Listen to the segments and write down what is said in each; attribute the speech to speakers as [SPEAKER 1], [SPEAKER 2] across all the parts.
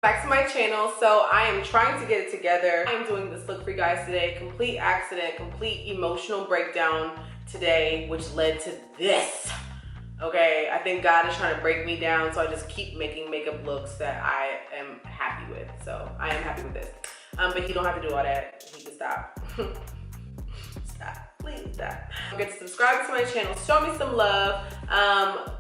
[SPEAKER 1] Back to my channel. So I am trying to get it together. I am doing this look for you guys today. Complete accident, complete emotional breakdown today, which led to this. Okay, I think God is trying to break me down, so I just keep making makeup looks that I am happy with. So I am happy with this. But he don't have to do all that. He can stop. Stop. Please stop. Don't forget to subscribe to my channel. Show me some love.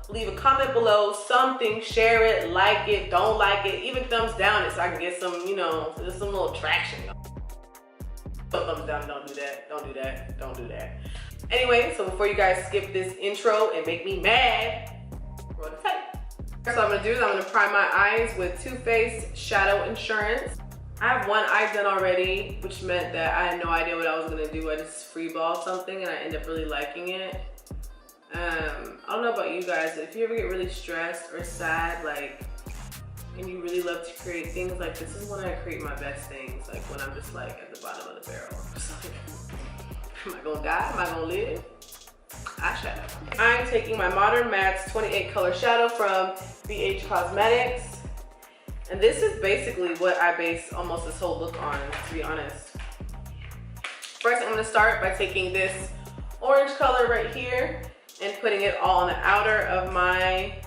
[SPEAKER 1] Leave a comment below. Something. Share it. Like it. Don't like it. Even thumbs down it so I can get some, you know, just some little traction. Thumbs down. Don't do that. Don't do that. Don't do that. Anyway, so before you guys skip this intro and make me mad, roll the tape. So what I'm gonna do is I'm gonna prime my eyes with Too Faced Shadow Insurance. I have one eye done already, which meant that I had no idea what I was gonna do. I just freeball something and I end up really liking it. I don't know about you guys, but if you ever get really stressed or sad, like, and you really love to create things, like this is when I create my best things, like when I'm just like at the bottom of the barrel. Am I gonna die? Am I gonna live? Eyeshadow. I'm taking my Modern Mattes 28 color shadow from BH Cosmetics. And this is basically what I base almost this whole look on, to be honest. First, I'm gonna start by taking this orange color right here and putting it all on the outer of my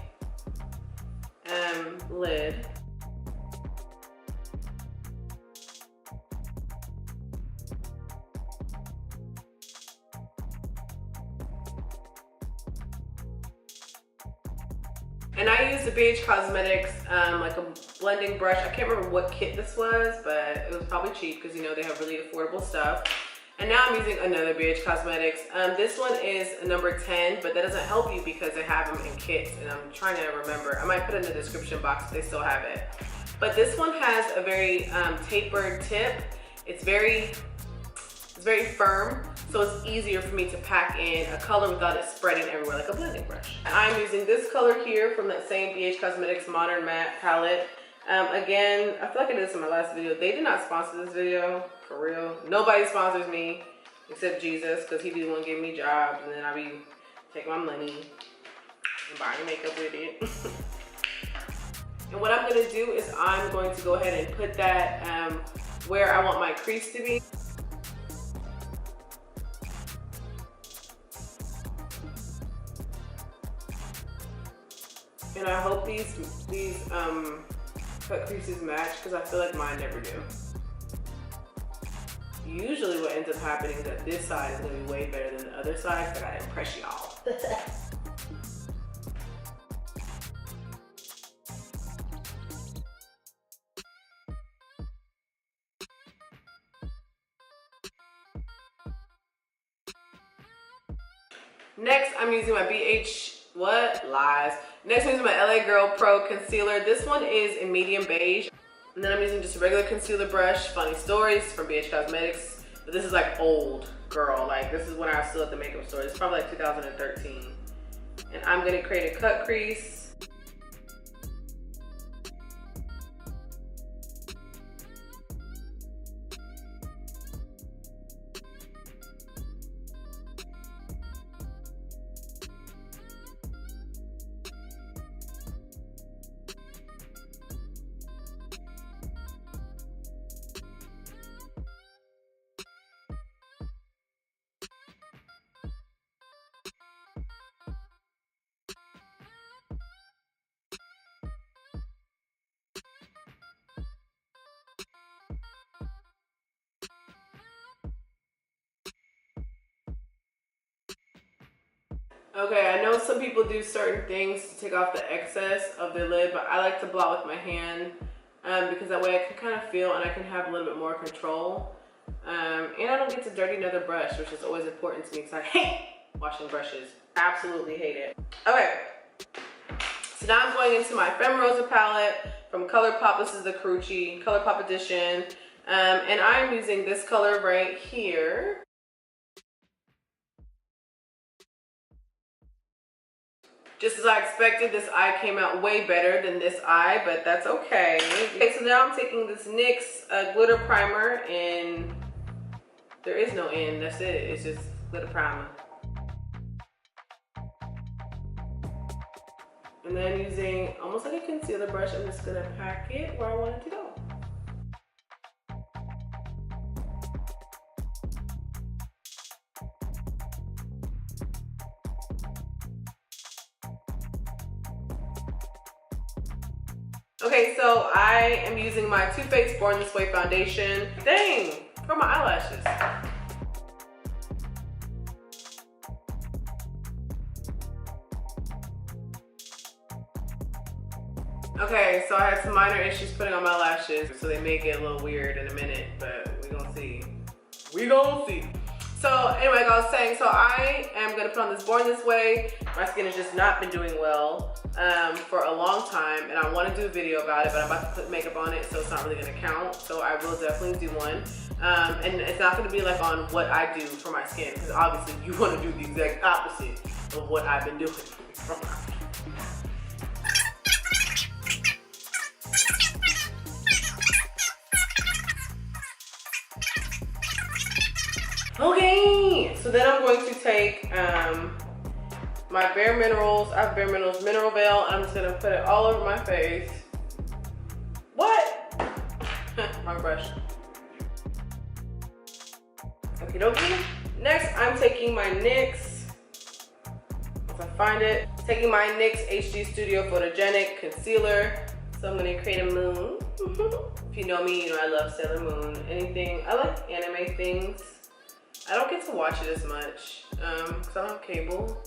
[SPEAKER 1] lid. And I used the BH Cosmetics, like a blending brush. I can't remember what kit this was, but it was probably cheap because, you know, they have really affordable stuff. And now I'm using another BH Cosmetics. This one is number 10, but that doesn't help you because they have them in kits. And I'm trying to remember. I might put it in the description box if they still have it. But this one has a very tapered tip. It's very firm. So it's easier for me to pack in a color without it spreading everywhere like a blending brush. I'm using this color here from that same BH Cosmetics Modern Matte palette. Again, I feel like I did this in my last video. They did not sponsor this video, for real. Nobody sponsors me except Jesus, because he be the one giving me jobs, and then I be taking my money and buying makeup with it. And what I'm gonna do is I'm going to go ahead and put that where I want my crease to be. And I hope these cut creases match because I feel like mine never do. Usually what ends up happening is that this side is going to be way better than the other side, so I gotta impress y'all. Next, I'm using my BH, Next, I'm using my LA Girl Pro Concealer. This one is in medium beige. And then I'm using just a regular concealer brush, Funny Stories from BH Cosmetics. But this is like old girl, like this is when I was still at the makeup store. It's probably like 2013. And I'm gonna create a cut crease. Okay, I know some people do certain things to take off the excess of their lid, but I like to blot with my hand because that way I can kind of feel and I can have a little bit more control. And I don't get to dirty another brush, which is always important to me because I hate washing brushes. Absolutely hate it. Okay, so now I'm going into my Femme Rosa palette from ColourPop. This is the Carucci ColourPop edition. And I'm using this color right here. Just as I expected, this eye came out way better than this eye, but that's okay. Okay, so now I'm taking this NYX glitter primer, and there is no N, that's it. It's just glitter primer. And then using almost like a concealer brush, I'm just gonna pack it where I want it to go. Okay, so I am using my Too Faced Born This Way foundation. Dang, for my eyelashes. Okay, so I had some minor issues putting on my lashes, so they may get a little weird in a minute, but we gonna see. We gonna see. So anyway, like I was saying, so I am gonna put on this Born This Way. My skin has just not been doing well for a long time, and I want to do a video about it, but I'm about to put makeup on it, so it's not really gonna count. So I will definitely do one, and it's not gonna be like on what I do for my skin, because obviously you want to do the exact opposite of what I've been doing for my skin. Okay, so then I'm going to take my Bare Minerals. I have Bare Minerals Mineral Veil, and I'm just gonna put it all over my face. What? My brush. Okie dokie. Next, I'm taking my NYX. Once I find it, taking my NYX HD Studio Photogenic Concealer. So I'm gonna create a moon. If you know me, you know I love Sailor Moon. Anything, I like anime things. I don't get to watch it as much because I don't have cable.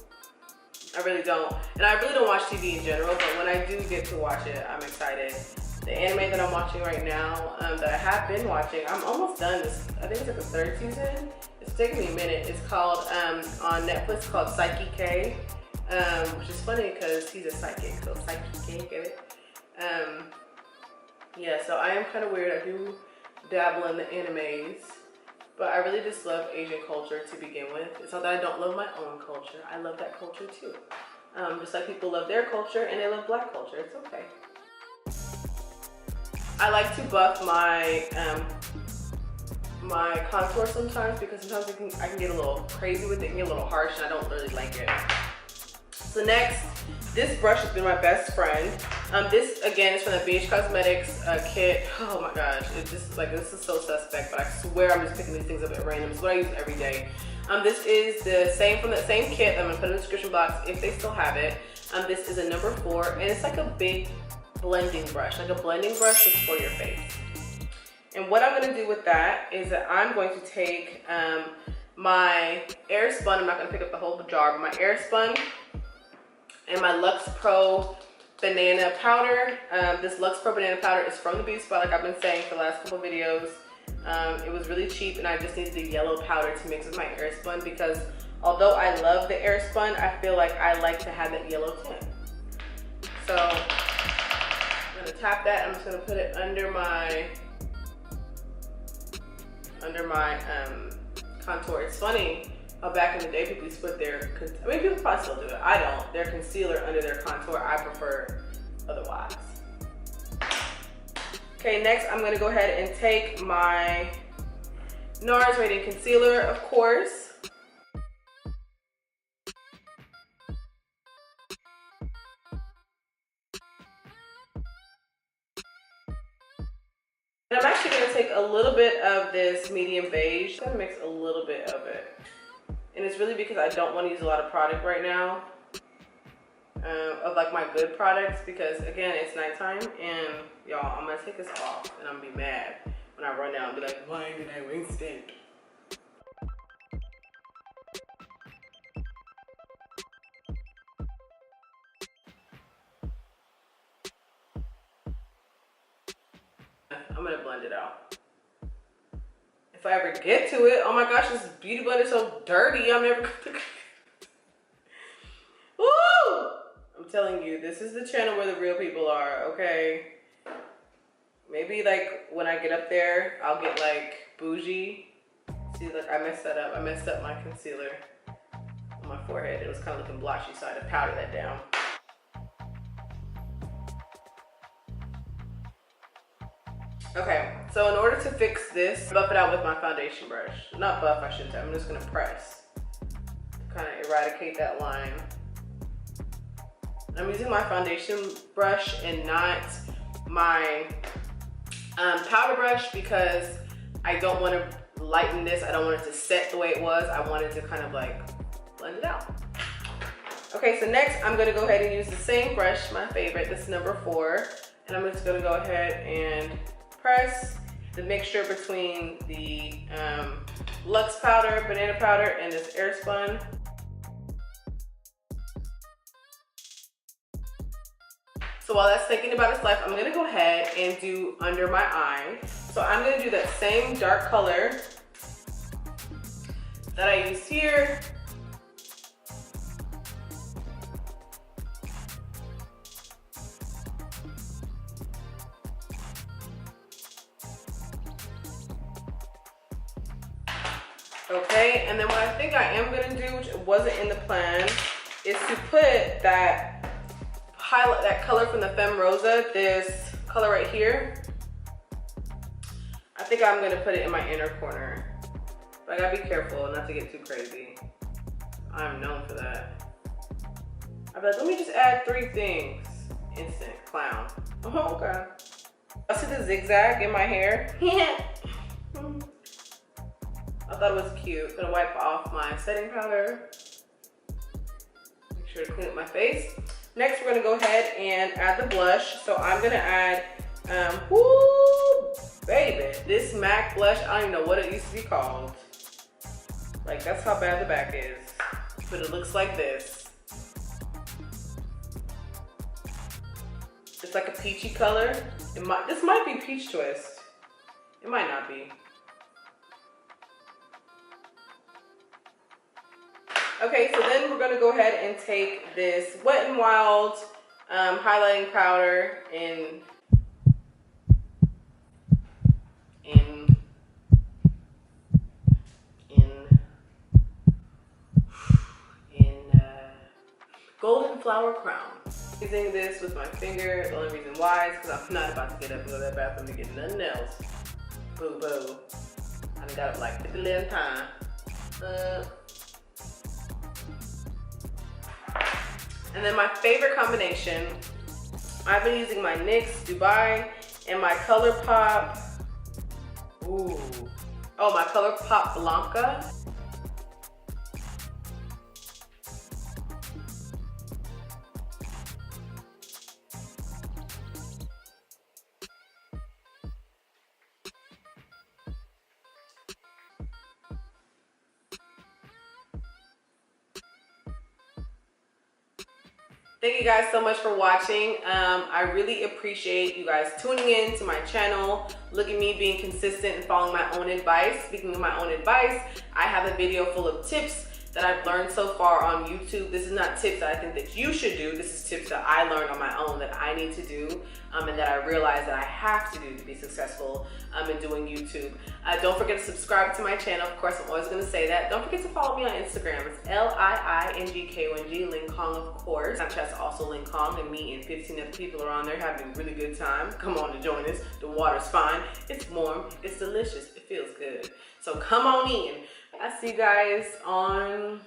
[SPEAKER 1] I really don't. And I really don't watch TV in general, but when I do get to watch it, I'm excited. The anime that I'm watching right now, that I have been watching, I'm almost done. I think it's like the 3rd season. It's taking me a minute. It's called, on Netflix, called Psyche K, which is funny because he's a psychic, so Psyche K, get it? Yeah, so I am kind of weird. I do dabble in the animes. But I really just love Asian culture to begin with. It's not that I don't love my own culture. I love that culture too. Just like people love their culture and they love Black culture. It's okay. I like to buff my my contour sometimes because sometimes I can get a little crazy with it and get a little harsh, and I don't really like it. So next, this brush has been my best friend. This again is from the BH Cosmetics kit. Oh my gosh, it's just like, this is so suspect, but I swear I'm just picking these things up at random. It's what I use every day. This is the same from that same kit. I'm gonna put it in the description box if they still have it. This is a number 4, and it's like a big blending brush, like a blending brush just for your face. And what I'm gonna do with that is that I'm going to take my Airspun. I'm not gonna pick up the whole jar, but my Airspun and my Luxe Pro Banana Powder. This Luxe Pro Banana Powder is from the Beauty Spot, like I've been saying for the last couple videos. It was really cheap, and I just needed the yellow powder to mix with my Airspun because although I love the Airspun, I feel like I like to have that yellow tint. So I'm gonna tap that. I'm just gonna put it under my contour. It's funny how back in the day people used to put their, I mean, people probably still do it. I don't. Their concealer under their contour. I prefer otherwise. Okay, next I'm gonna go ahead and take my NARS Radiant Concealer, of course. And I'm actually gonna take a little bit of this medium beige. I'm gonna mix a little bit of it. And it's really because I don't want to use a lot of product right now, of like my good products, because again, it's nighttime, and y'all, I'm gonna take this off and I'm gonna be mad when I run out and be like, why did I waste it? I'm gonna blend it out. If I ever get to it, oh my gosh, this beauty blender is so dirty. I'm never gonna. Woo! I'm telling you, this is the channel where the real people are, okay? Maybe like when I get up there, I'll get like bougie. See, look, I messed that up. I messed up my concealer on my forehead. It was kind of looking blotchy, so I had to powder that down. Okay, so in order to fix this, buff it out with my foundation brush. Not buff, I should say. I'm just gonna press to kind of eradicate that line. I'm using my foundation brush and not my powder brush because I don't want to lighten this. I don't want it to set the way it was. I want it to kind of like blend it out. Okay, so next I'm gonna go ahead and use the same brush, my favorite, this is number 4. And I'm just gonna go ahead and press the mixture between the Luxe powder, banana powder, and this Airspun. So while that's thinking about its life, I'm gonna go ahead and do under my eye. So I'm gonna do that same dark color that I used here. Okay, and then what I think I am gonna do, which wasn't in the plan, is to put that highlight, that color from the Femme Rosa, this color right here. I think I'm gonna put it in my inner corner. But I gotta be careful not to get too crazy. I'm known for that. I'd be like, let me just add 3 things. Instant clown. Oh, okay. I see the zigzag in my hair. I thought it was cute. Gonna wipe off my setting powder. Make sure to clean up my face. Next, we're gonna go ahead and add the blush. So I'm gonna add, whoo, baby, this MAC blush. I don't even know what it used to be called. Like, that's how bad the back is. But it looks like this. It's like a peachy color. This might be Peach Twist. It might not be. Okay, so then we're gonna go ahead and take this Wet n Wild highlighting powder in Golden Flower Crown. Using this with my finger. The only reason why is because I'm not about to get up and go to that bathroom to get nothing else. Boo boo. I done got up like 50 times. And then my favorite combination, I've been using my NYX Dubai and my ColourPop, my ColourPop Blanca. Thank you guys so much for watching. I really appreciate you guys tuning in to my channel. Look at me being consistent and following my own advice. Speaking of my own advice, I have a video full of tips that I've learned so far on YouTube. This is not tips that I think that you should do. This is tips that I learned on my own that I need to do and that I realize that I have to do to be successful in doing YouTube. Don't forget to subscribe to my channel. Of course, I'm always gonna say that. Don't forget to follow me on Instagram. It's LIINGKONG, Linkhong, of course. Snapchat's also Linkhong, and me and 15 other people are on there having a really good time. Come on to join us. The water's fine. It's warm. It's delicious. It feels good. So come on in. I'll see you guys on,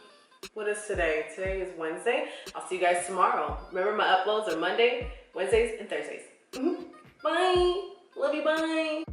[SPEAKER 1] what is today? Today is Wednesday. I'll see you guys tomorrow. Remember, my uploads are Monday, Wednesdays, and Thursdays. Bye. Love you. Bye.